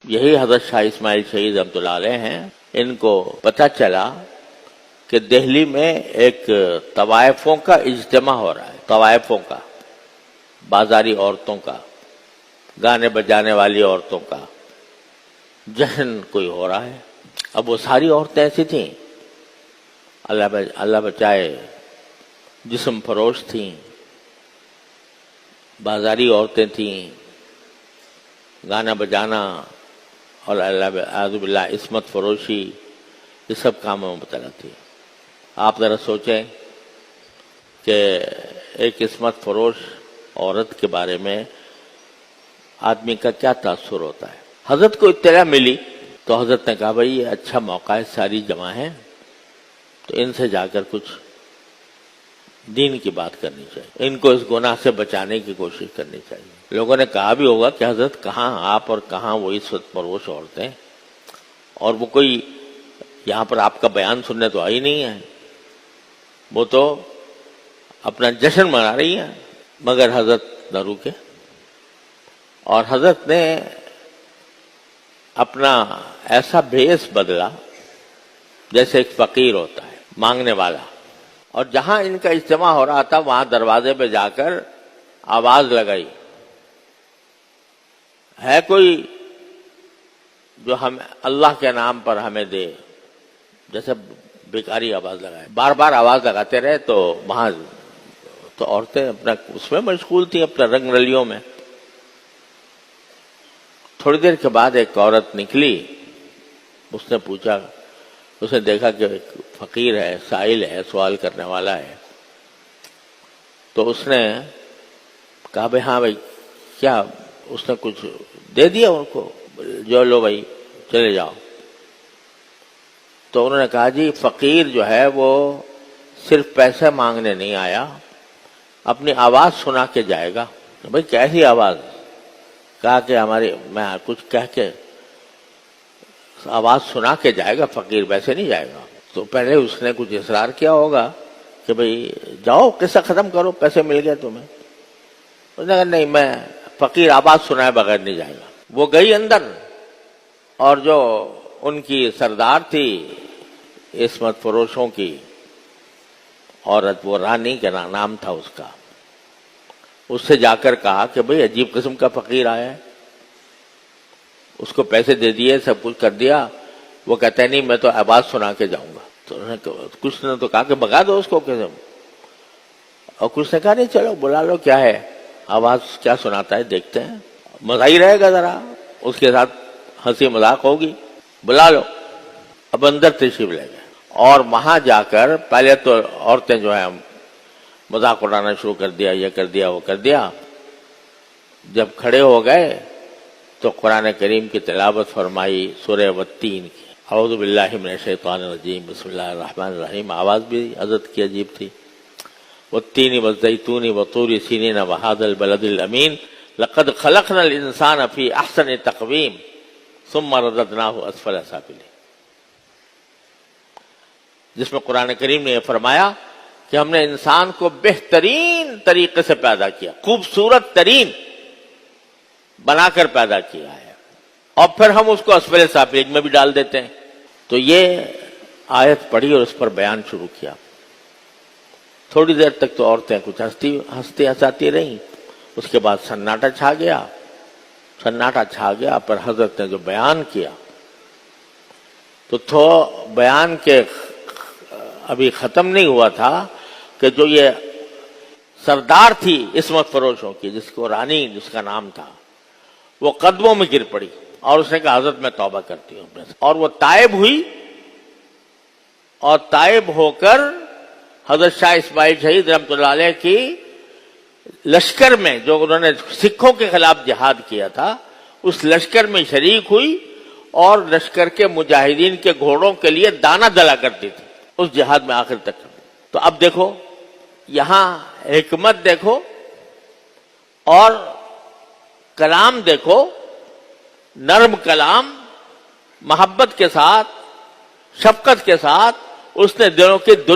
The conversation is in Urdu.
یہی حضرت شاہ اسماعیل شہید رحمۃ اللہ علیہ ہیں. ان کو پتہ چلا کہ دہلی میں ایک طوائفوں کا اجتماع ہو رہا ہے، طوائفوں کا، بازاری عورتوں کا، گانے بجانے والی عورتوں کا جشن کوئی ہو رہا ہے. اب وہ ساری عورتیں ایسی تھیں، اللہ بچائے، جسم فروش تھیں، بازاری عورتیں تھیں، گانا بجانا اور اعوذ باللہ عصمت فروشی، یہ سب کاموں میں مبتلا تھی. آپ ذرا سوچیں کہ ایک عصمت فروش عورت کے بارے میں آدمی کا کیا تاثر ہوتا ہے. حضرت کو اطلاع ملی تو حضرت نے کہا بھائی یہ اچھا موقع ہے، ساری جمع ہیں، تو ان سے جا کر کچھ دین کی بات کرنی چاہیے، ان کو اس گناہ سے بچانے کی کوشش کرنی چاہیے. لوگوں نے کہا بھی ہوگا کہ حضرت کہاں آپ اور کہاں وہ عصمت فروش عورتیں، اور وہ کوئی یہاں پر آپ کا بیان سننے تو آئی نہیں ہے، وہ تو اپنا جشن منا رہی ہیں. مگر حضرت نہ روکے، اور حضرت نے اپنا ایسا بھیس بدلا جیسے ایک فقیر ہوتا ہے، مانگنے والا. اور جہاں ان کا اجتماع ہو رہا تھا وہاں دروازے پہ جا کر آواز لگائی، ہے کوئی جو ہم اللہ کے نام پر ہمیں دے، جیسے بیکاری آواز لگائے. بار بار آواز لگاتے رہے تو وہاں تو عورتیں اپنا اس میں مشغول تھیں، اپنا رنگ رلیوں میں. تھوڑی دیر کے بعد ایک عورت نکلی، اس نے پوچھا، اس نے دیکھا کہ ایک فقیر ہے، سائل ہے، سوال کرنے والا ہے، تو اس نے کہا بھائی ہاں بھائی کیا، اس نے کچھ دے دیا ان کو، جو لو بھائی چلے جاؤ. تو انہوں نے کہا جی فقیر جو ہے وہ صرف پیسے مانگنے نہیں آیا، اپنی آواز سنا کے جائے گا. بھائی کیسی آواز؟ کہا کہ میں کچھ کہہ کے آواز سنا کے جائے گا، فقیر ویسے نہیں جائے گا. تو پہلے اس نے کچھ اصرار کیا ہوگا کہ بھئی جاؤ قصہ ختم کرو، پیسے مل گئے تمہیں. اس نے کہا نہیں، میں فقیر آواز سنائے بغیر نہیں جائے گا. وہ گئی اندر، اور جو ان کی سردار تھی عصمت فروشوں کی عورت، وہ رانی کا نام تھا اس کا، اس سے جا کر کہا کہ بھئی عجیب قسم کا فقیر آیا ہے. اس کو پیسے دے دیے، سب کچھ کر دیا، وہ کہتا ہے نہیں میں تو آواز سنا کے جاؤں گا. تو انہوں نے کچھ نے تو کہا کہ بھگا دو اس کو قسم، اور کچھ نے کہا نہیں چلو بلا لو، کیا ہے آواز کیا سناتا ہے دیکھتے ہیں، مزہ ہی رہے گا، ذرا اس کے ساتھ ہنسی مذاق ہوگی، بلا لو. اب اندر تشریف لے گئے، اور وہاں جا کر پہلے تو عورتیں جو ہیں مذاق اڑانا شروع کر دیا، یہ کر دیا وہ کر دیا. جب کھڑے ہو گئے تو قرآن کریم کی تلاوت فرمائی، سورہ والتین کی. اعوذ باللہ من الشیطان الرجیم، بسم اللہ الرحمن الرحیم. آواز بھی حضرت کی عجیب تھی. والتین والزیتون وطور سینین وہذا البلد الامین لقد خلقنا الانسان فی احسن تقویم ثم رددناہ اسفل سافلین، جس میں قرآن کریم نے یہ فرمایا کہ ہم نے انسان کو بہترین طریقے سے پیدا کیا، خوبصورت ترین بنا کر پیدا کیا ہے، اور پھر ہم اس کو اسفل سافلین میں بھی ڈال دیتے ہیں. تو یہ آیت پڑھی اور اس پر بیان شروع کیا. تھوڑی دیر تک تو عورتیں کچھ ہنستی ہنساتی رہیں، اس کے بعد سناٹا چھا گیا. پر حضرت نے جو بیان کیا تو بیان کے ابھی ختم نہیں ہوا تھا کہ جو یہ سردار تھی عصمت فروشوں کی، جس کو رانی جس کا نام تھا، وہ قدموں میں گر پڑی اور اس نے کہا حضرت میں توبہ کرتی ہوں. اور وہ تائب ہوئی، اور تائب ہو کر حضرت شاہ اسماعیل شہید رحمۃ اللہ علیہ کی لشکر میں، جو انہوں نے سکھوں کے خلاف جہاد کیا تھا، اس لشکر میں شریک ہوئی، اور لشکر کے مجاہدین کے گھوڑوں کے لیے دانہ دلا کرتی تھی اس جہاد میں آخر تک. تو اب دیکھو یہاں حکمت دیکھو اور کلام دیکھو، نرم کلام، محبت کے ساتھ، شفقت کے ساتھ اس نے دلوں کی دنیا